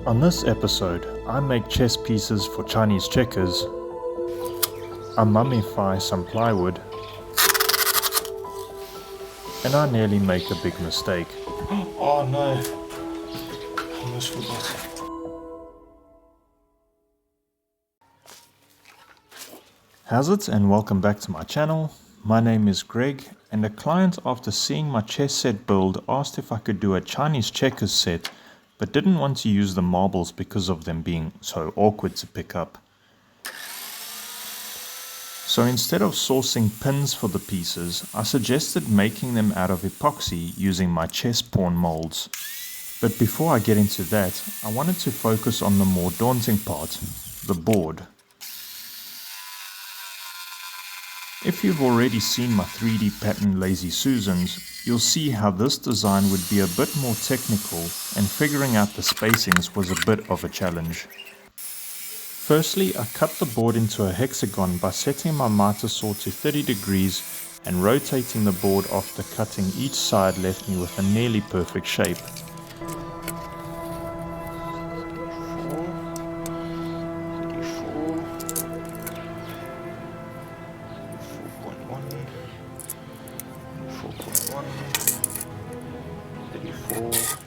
On this episode, I make chess pieces for Chinese checkers, I mummify some plywood, and I nearly make a big mistake. Oh no, I almost forgot. How's it, and welcome back to my channel. My name is Greg, and a client, after seeing my chess set build, asked if I could do a Chinese checkers set, but didn't want to use the marbles because of them being so awkward to pick up. So instead of sourcing pins for the pieces, I suggested making them out of epoxy using my chess pawn molds. But before I get into that, I wanted to focus on the more daunting part, the board. If you've already seen my 3D pattern Lazy Susans, you'll see how this design would be a bit more technical, and figuring out the spacings was a bit of a challenge. Firstly, I cut the board into a hexagon by setting my miter saw to 30 degrees and rotating the board after cutting each side left me with a nearly perfect shape.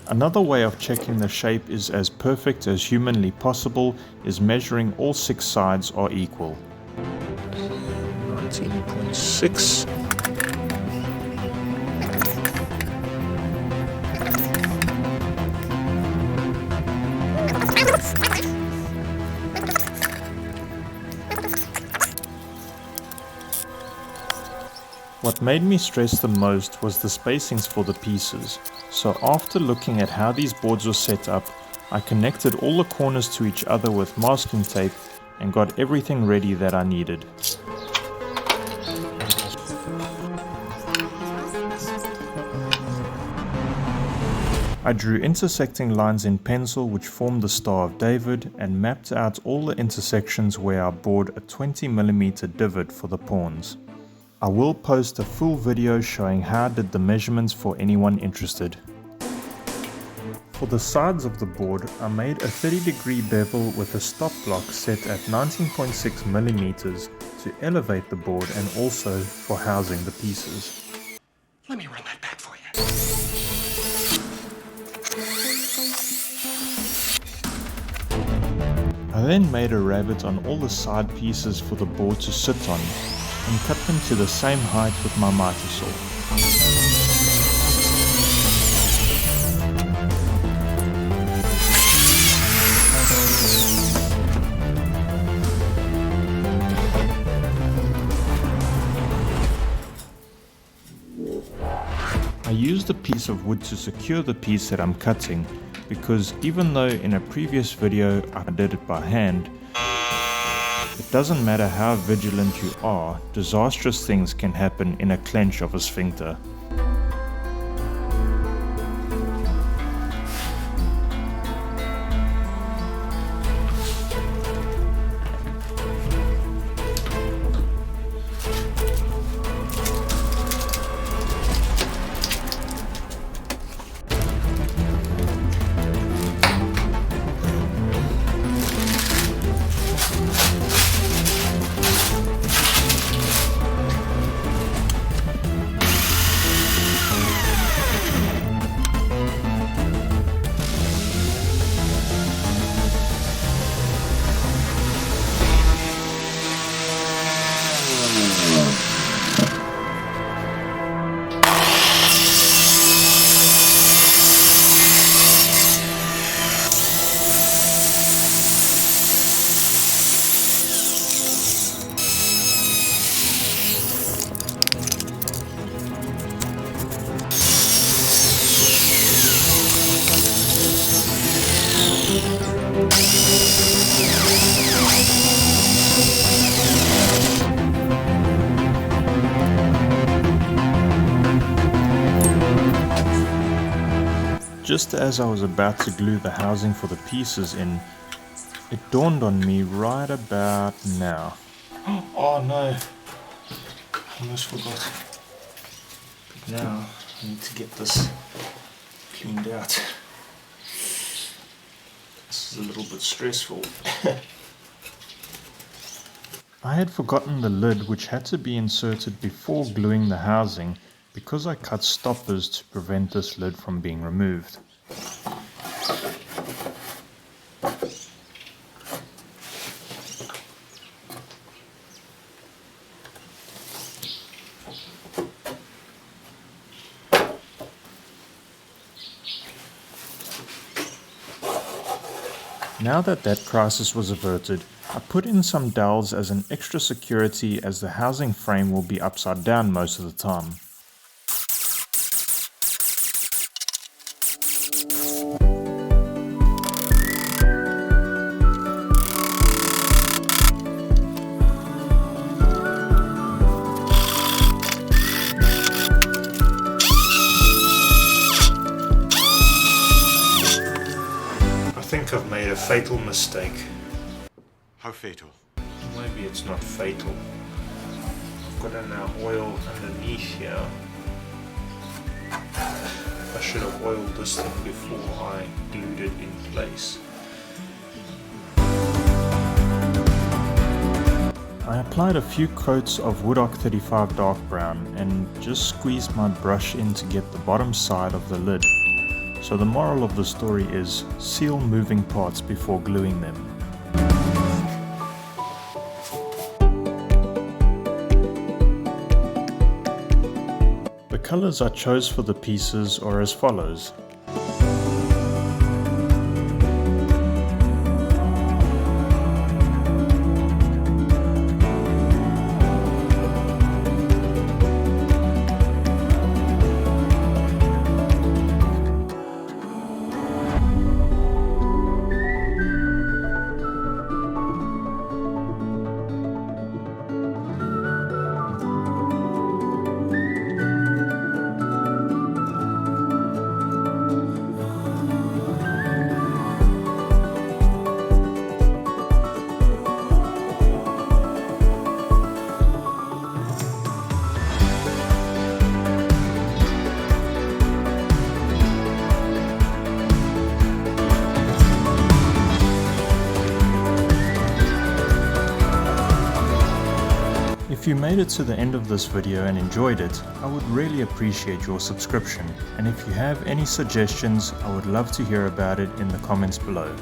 Another way of checking the shape is as perfect as humanly possible is measuring all 6 sides are equal. 19.6. What made me stress the most was the spacings for the pieces, so after looking at how these boards were set up, I connected all the corners to each other with masking tape and got everything ready that I needed. I drew intersecting lines in pencil which formed the Star of David and mapped out all the intersections where I bored a 20mm divot for the pawns. I will post a full video showing how I did the measurements for anyone interested. For the sides of the board, I made a 30-degree bevel with a stop block set at 19.6mm to elevate the board and also for housing the pieces. Let me run that back for you. I then made a rabbet on all the side pieces for the board to sit on and cut them to the same height with my miter saw. I used a piece of wood to secure the piece that I'm cutting, because even though in a previous video I did it by hand, it doesn't matter how vigilant you are, disastrous things can happen in a clench of a sphincter. Just as I was about to glue the housing for the pieces in, it dawned on me right about now. Oh no, I almost forgot. But now I need to get this cleaned out. This is a little bit stressful. I had forgotten the lid, which had to be inserted before gluing the housing because I cut stoppers to prevent this lid from being removed. Now that crisis was averted, I put in some dowels as an extra security, as the housing frame will be upside down most of the time. I think I've made a fatal mistake. How fatal? Maybe it's not fatal. I've got an oil underneath here. I should have oiled this thing before I glued it in place. I applied a few coats of Wood Arc 35 dark brown and just squeezed my brush in to get the bottom side of the lid. So the moral of the story is, seal moving parts before gluing them. The colors I chose for the pieces are as follows. If you made it to the end of this video and enjoyed it, I would really appreciate your subscription, and if you have any suggestions, I would love to hear about it in the comments below.